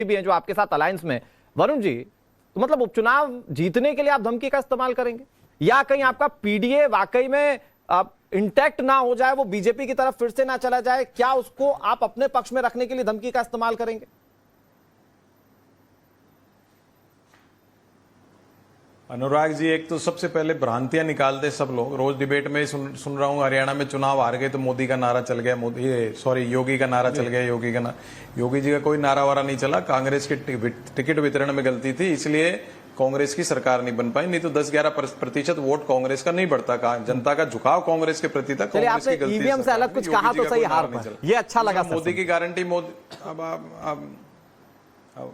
भी हैं जो आपके साथ अलायंस में। वरुण जी, तो मतलब उपचुनाव जीतने के लिए आप धमकी का इस्तेमाल करेंगे, या कहीं आपका पीडीए वाकई में इंटैक्ट ना हो जाए, वो बीजेपी की तरफ फिर से ना चला जाए, क्या उसको आप अपने पक्ष में रखने के लिए धमकी का इस्तेमाल करेंगे? अनुराग जी, एक तो सबसे पहले भ्रांतियां निकालते सब लोग। रोज डिबेट में सुन रहा हूँ हरियाणा में चुनाव हार गए तो मोदी का नारा चल गया, योगी का नारा चल गया, योगी जी का कोई नारा वारा नहीं चला। कांग्रेस के टिकट वितरण में गलती थी, इसलिए कांग्रेस की सरकार नहीं बन पाई। नहीं तो 10-11% वोट कांग्रेस का नहीं बढ़ता। जनता का झुकाव कांग्रेस के प्रति था। कांग्रेस की गलती ईवीएम से अलग कुछ कहा तो सही, हार पर ये अच्छा लगा। मोदी की गारंटी, अब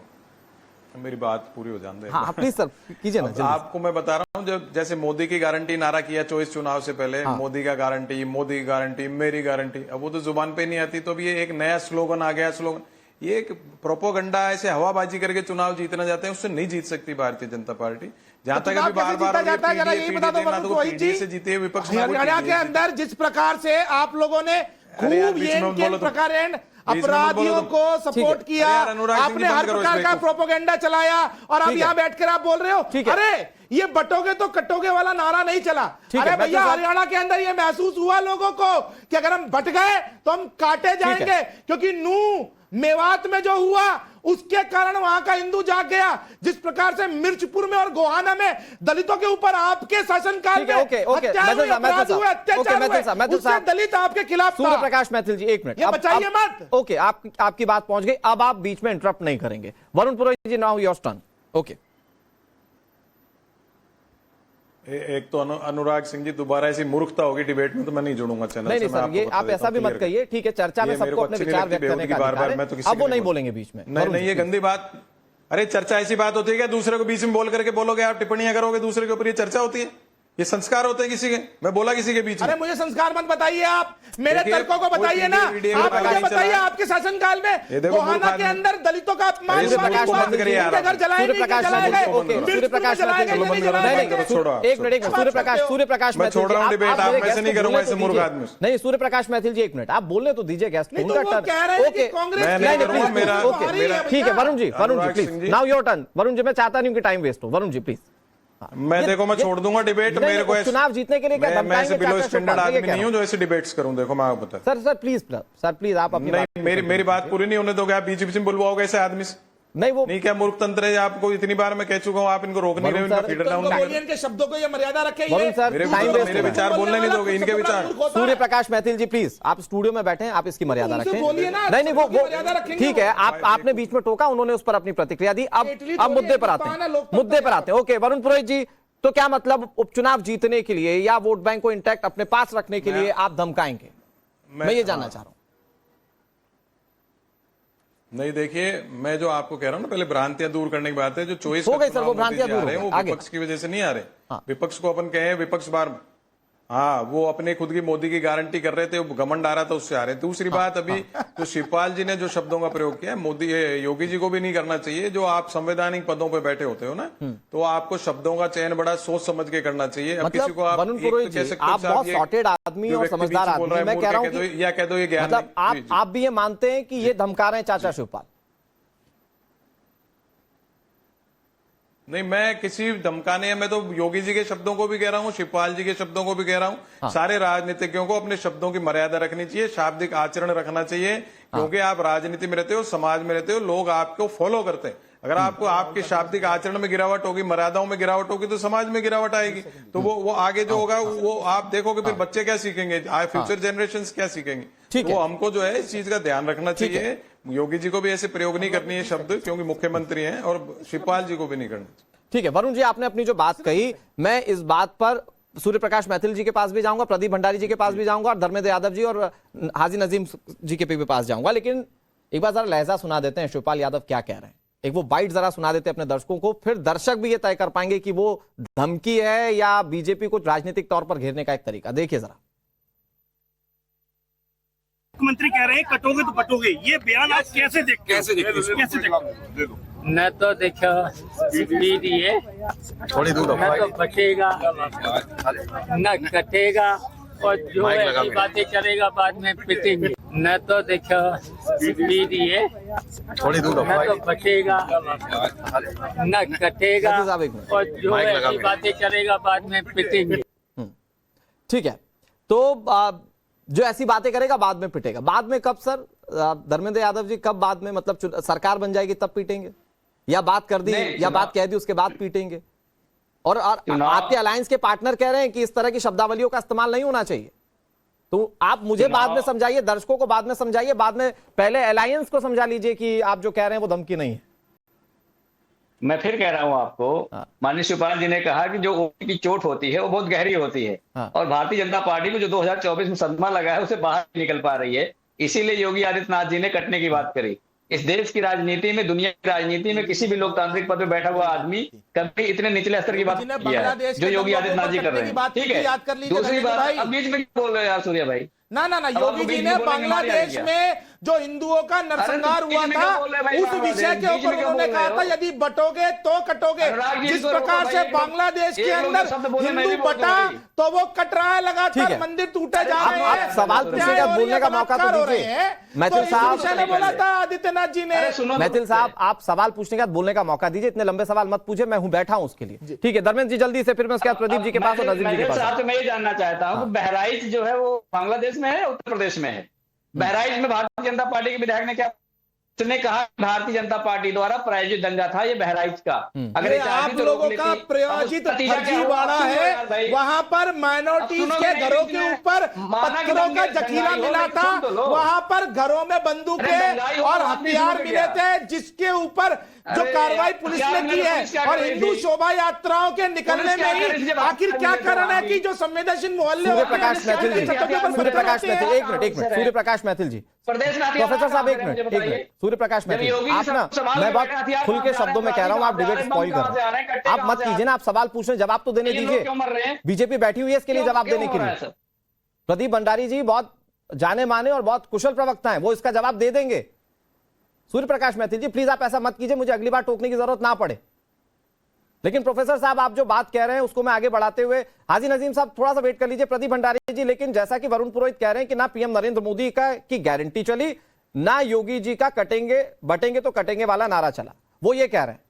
मेरी बात पूरी हो जाने दे। हाँ प्लीज सर कीजिए ना। आपको मैं बता रहा हूँ, जब जैसे मोदी की गारंटी नारा किया 24 चुनाव से पहले, मोदी का गारंटी, मोदी की गारंटी, मेरी गारंटी, अब वो तो जुबान पे नहीं आती। तो अब ये एक नया स्लोगन आ गया। स्लोगन ये एक प्रोपोगंडा, ऐसे हवाबाजी करके चुनाव जीतना चाहते हैं, उससे नहीं जीत सकती भारतीय जनता पार्टी। जहां तक अभी बार बार से जीते विपक्ष हरियाणा के अंदर जिस प्रकार से आप लोगों ने अपराधियों को सपोर्ट किया, आपने हर प्रकार का प्रोपोगंडा चलाया, और अब यहाँ बैठकर आप बोल रहे हो अरे ये बटोगे तो कटोगे वाला नारा नहीं चला। अरे भैया, हरियाणा के अंदर ये महसूस हुआ लोगों को कि अगर हम बट गए तो हम काटे जाएंगे, क्योंकि नूह मेवात में जो हुआ उसके कारण वहां का हिंदू जाग गया। जिस प्रकार से मिर्चपुर में और गोहाना में दलितों के ऊपर आपके शासनकाल में अत्याचार हुए, उससे दलित आपके खिलाफ। सूर्य प्रकाश मैथिल जी, एक मिनट, ये बचाइए मत। ओके, आपकी बात पहुंच गई, अब आप बीच में इंटरप्ट नहीं करेंगे। वरुण पुरोहित जी, नाउ योर टर्न। ओके, एक तो अनुराग सिंह जी, दोबारा ऐसी मूर्खता होगी डिबेट में तो मैं नहीं जुड़ूंगा चैनल से। नहीं सर, ये आप ऐसा भी मत कहिए, ठीक है, चर्चा में सबको अपने विचार व्यक्त करने का अधिकार है, अब वो नहीं बोलेंगे बीच में। नहीं, ये गंदी बात। अरे चर्चा ऐसी बात होती है क्या दूसरे को बीच में बोल करके बोलोगे, आप टिप्पणियां करोगे दूसरे के ऊपर, ये चर्चा होती है? ये संस्कार होते हैं किसी के? मैं बोला किसी के बीच में? अरे मुझे संस्कार मत बताइए, आप मेरे तर्कों को बताइए ना। आप मुझे बताइए, आपके शासनकाल में गोहाना के अंदर दलितों का अपमान, घर जलाए गए, सूर्य प्रकाश, मैं छोड़ रहा हूँ डिबेट, आप वैसे नहीं करूंगा ऐसे मूर्ख आदमी। नहीं, सूर्य प्रकाश मैथिल जी, एक मिनट, आप बोलने तो दीजिए गेस्ट को। ठीक है Varun ji, please now your turn. Varun ji, मैं चाहता नहीं कि टाइम वेस्ट हो। वरुण जी प्लीज। मैं देखो, मैं छोड़ दूंगा डिबेट। मेरे को चुनाव जीतने के लिए क्या मैं ऐसे बिलो स्टैंडर्ड आदमी नहीं हूं जो ऐसे डिबेट्स करूं। देखो मैं आपको बता, सर प्लीज आप अपनी मेरी बात पूरी नहीं होने दोगे आप, बीच में बुलवाओगे ऐसे आदमी से? नहीं, वो नहीं, क्या मूर्ख तंत्र है आपको? इतनी बार मैं कह चुका हूं, आप इनको रोक नहीं रहे, इनका फीडर डाउन बोलिए, इनके शब्दों को ये मर्यादा रखें। मेरे विचार बोलने नहीं दोगे, इनके विचार। सूर्य प्रकाश मैथिल जी प्लीज, आप स्टूडियो में बैठे हैं, आप इसकी मर्यादा रखें। नहीं, वो ठीक है, आपने बीच में टोका, उन्होंने उस पर अपनी प्रतिक्रिया दी। अब मुद्दे पर आते हैं। ओके वरुण पुरोहित जी, तो क्या मतलब उपचुनाव जीतने के लिए या वोट बैंक को इंटैक्ट अपने पास रखने के लिए आप धमकाएंगे? मैं ये जानना चाह रहा हूं। नहीं, देखिए, मैं जो आपको कह रहा हूं ना, पहले भ्रांतियां दूर करने की बात है। जो चॉइस हो गई सर, वो भ्रांतियां दूर हो गई, वो विपक्ष की वजह से नहीं आ रहे। विपक्ष को अपन कहे, विपक्ष बार वो अपने खुद की मोदी की गारंटी कर रहे थे, वो घमंड आ रहा था, उससे आ रहे। दूसरी बात, अभी जो शिवपाल जी ने जो शब्दों का प्रयोग किया, मोदी योगी जी को भी नहीं करना चाहिए। जो आप संवैधानिक पदों पे बैठे होते हो ना, तो आपको शब्दों का चयन बड़ा सोच समझ के करना चाहिए। अब किसी को आप बहुत सॉर्टेड आदमी और समझदार आदमी, मैं कह रहा हूं या कह दो ये ज्ञान, मतलब आप भी ये मानते हैं कि ये धमका रहे हैं चाचा शिवपाल? नहीं, मैं किसी धमकाने, मैं तो योगी जी के शब्दों को भी कह रहा हूँ, शिवपाल जी के शब्दों को भी कह रहा हूँ। सारे राजनीतिज्ञों को अपने शब्दों की मर्यादा रखनी चाहिए, शाब्दिक आचरण रखना चाहिए, क्योंकि आप राजनीति में रहते हो, समाज में रहते हो, लोग आपको फॉलो करते हैं। अगर आपको आपके शाब्दिक आचरण में गिरावट होगी, मर्यादाओं में गिरावट होगी, तो समाज में गिरावट आएगी। तो वो आगे जो होगा वो आप देखोगे, फिर बच्चे क्या सीखेंगे, फ्यूचर जनरेशंस क्या सीखेंगे। वो हमको जो है इस चीज का ध्यान रखना चाहिए। योगी जी को भी ऐसे प्रयोग नहीं करनी है शब्द, क्योंकि मुख्यमंत्री हैं, और शिवपाल जी को भी नहीं करना। ठीक है वरुण जी, आपने अपनी जो बात कही, मैं इस बात पर सूर्य प्रकाश मैथिल जी के पास भी जाऊंगा, प्रदीप भंडारी जी के पास भी जाऊंगा, और धर्मेंद्र यादव जी और हाजी नजीम जी के भी पास जाऊंगा। लेकिन एक बार जरा लहजा सुना देते हैं शिवपाल यादव क्या कह रहे हैं। एक वो बाइट जरा सुना देते हैं अपने दर्शकों को, फिर दर्शक भी ये तय कर पाएंगे कि वो धमकी है या बीजेपी को राजनीतिक तौर पर घेरने का एक तरीका। देखिए जरा। मुख्यमंत्री कह रहे हैं कटोगे तो पटोगे, ये बयान आप कैसे देखते हैं? न तो देखो दीजिए, थोड़ी दूर न तो बचेगा न कटेगा, और जो ऐसी बातें चलेगा बाद में पिटेंगे। न तो देखो पीडीए थोड़ी दूर न तो बचेगा न कटेगा नजर साहब, एक मिनट। और जो ऐसी बातें करेगा बाद में पिटेंगे। ठीक है, तो जो ऐसी बातें करेगा बाद में पिटेगा। बाद में कब सर? धर्मेंद्र यादव जी, कब बाद में? मतलब सरकार बन जाएगी तब पीटेंगे, या बात कर दी या बात कह दी उसके बाद पीटेंगे? और आपके अलायंस के पार्टनर कह रहे हैं कि इस तरह की शब्दावलियों का इस्तेमाल नहीं होना चाहिए। तो आप मुझे बाद में समझाइए, दर्शकों को बाद में समझाइए, बाद में पहले अलायंस को समझा लीजिए कि आप जो कह रहे हैं वो धमकी नहीं है। मैं फिर कह रहा हूं आपको, माननीय शिवपाल जी ने कहा कि जो ओपी की चोट होती है वो बहुत गहरी होती है, और भारतीय जनता पार्टी को जो 2024 में सदमा लगा है उसे बाहर नहीं निकल पा रही है। इसीलिए योगी आदित्यनाथ जी ने कटने की बात करी। इस देश की राजनीति में, दुनिया की राजनीति में किसी भी लोकतांत्रिक पद पर बैठा हुआ आदमी कभी इतने निचले स्तर की बात नहीं किया है जो योगी आदित्यनाथ जी कर रहे हैं। ठीक है, दूसरी बात, अब बीच में क्यों बोल रहे हैं यार सूर्य भाई? ना योगी जी ने बांग्लादेश में जो हिंदुओं का नरसंहार हुआ था उस विषय के ऊपर उन्होंने कहा था यदि बटोगे तो कटोगे। जिस प्रकार से बांग्लादेश के अंदर हिंदू बटा तो वो कट रहा है लगातार, मंदिर टूटे जा रहे हैं। आप सवाल पूछने का, बोलने का मौका तो दीजिए। मैथिल साहब ने बोला था आदित्यनाथ जी ने। मैथिल साहब, आप सवाल पूछने का बोलने का मौका दीजिए, इतने लंबे सवाल मत पूछे, मैं हूं बैठा हूं उसके लिए। ठीक है धर्मेंद्र जी, जल्दी से, फिर मैं उसके बाद प्रदीप जी के पास और नजीम जी के पास। मैं ये जानना चाहता हूँ, बहराइच जो है वो बांग्लादेश में है, उत्तर प्रदेश में है। बहराइच में भारतीय जनता पार्टी के विधायक ने क्या उसने कहा? भारतीय जनता पार्टी द्वारा प्रायोजित दंगा था ये बहराइच का। अगर आप लोगों का प्रायोजित फर्जीवाड़ा है, वहां पर माइनॉरिटीज के घरों के ऊपर पत्थरों का जखीरा मिला था, वहां पर घरों में बंदूकें और हथियार मिले थे, जिसके ऊपर जो कार्रवाई पुलिस ने की है। और हिंदू शोभा यात्राओं के निकलने में ही आखिर क्या कारण है कि जो संवेदनशील मोहल्ले सूर्य प्रकाश मैथिल जी, सूर्य प्रकाश मैथिल, एक मिनट, सूर्य प्रकाश मैथिल जी, प्रोफेसर साहब एक मिनट, सूर्य प्रकाश मैथिल, आप ना, मैं बहुत खुल के शब्दों में कह रहा हूं, आप डिबेट स्पॉइल कर रहे हैं। आप मत कीजिए ना, आप सवाल पूछ रहे, जवाब तो देने दीजिए। बीजेपी बैठी हुई है इसके लिए जवाब देने के लिए। प्रदीप भंडारी जी बहुत जाने माने और बहुत कुशल प्रवक्ता हैं, वो इसका जवाब दे देंगे। सूर्य प्रकाश मैथिल जी प्लीज आप ऐसा मत कीजिए, मुझे अगली बार टोकने की जरूरत ना पड़े। लेकिन प्रोफेसर साहब, आप जो बात कह रहे हैं उसको मैं आगे बढ़ाते हुए, हाजी नजीम साहब थोड़ा सा वेट कर लीजिए, प्रदीप भंडारी जी। लेकिन जैसा कि वरुण पुरोहित कह रहे हैं कि ना पीएम नरेंद्र मोदी का की गारंटी चली, ना योगी जी का कटेंगे बटेंगे तो कटेंगे वाला नारा चला, वो ये कह रहे हैं।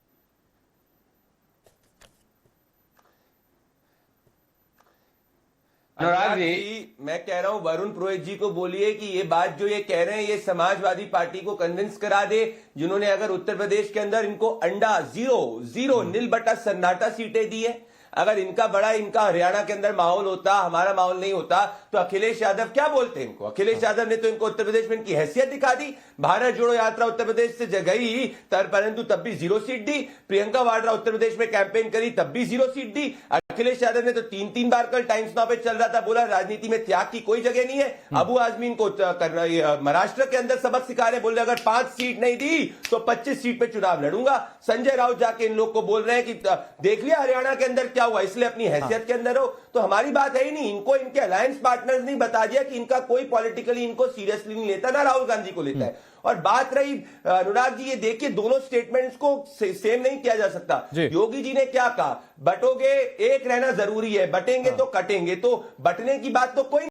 अनुराग जी, मैं कह रहा हूं वरुण पुरोहित जी को बोलिए कि ये बात जो ये कह रहे हैं ये समाजवादी पार्टी को कन्विंस करा दे, जिन्होंने अगर उत्तर प्रदेश के अंदर इनको अंडा 0 नील बटा सन्नाटा सीटें दी है। अगर इनका बड़ा इनका हरियाणा के अंदर माहौल होता, हमारा माहौल नहीं होता, तो अखिलेश यादव क्या बोलते हैं इनको? अखिलेश यादव ने तो इनको उत्तर प्रदेश में इनकी हैसियत दिखा दी। भारत जोड़ो यात्रा उत्तर प्रदेश से गई परंतु तब भी 0 सीट दी। प्रियंका वाड्रा उत्तर प्रदेश में कैंपेन करी, तब भी 0 सीट दी। अखिलेश यादव ने तो 3 बार कल टाइम्स नाउ पे चल रहा था, बोला राजनीति में त्याग की कोई जगह नहीं है। अबू आजमीन को महाराष्ट्र के अंदर सबक सिखा रहे, बोल रहे अगर 5 सीट नहीं दी तो 25 सीट पे चुनाव लड़ूंगा। संजय राउत जाके इन लोग को बोल रहे हैं कि देख लिया हरियाणा के अंदर क्या हुआ, इसलिए अपनी हैसियत के अंदर हो। तो हमारी बात है ही नहीं, इनको इनके अलायंस पार्टनर्स नहीं बता दिया कि इनका कोई पॉलिटिकली इनको सीरियसली नहीं लेता, ना राहुल गांधी को लेता है। और बात रही अनुराग जी, ये देखिए दोनों स्टेटमेंट्स को सेम नहीं किया जा सकता। योगी जी ने क्या कहा? बटोगे, एक रहना जरूरी है, बटेंगे तो कटेंगे, तो बटने की बात तो कोई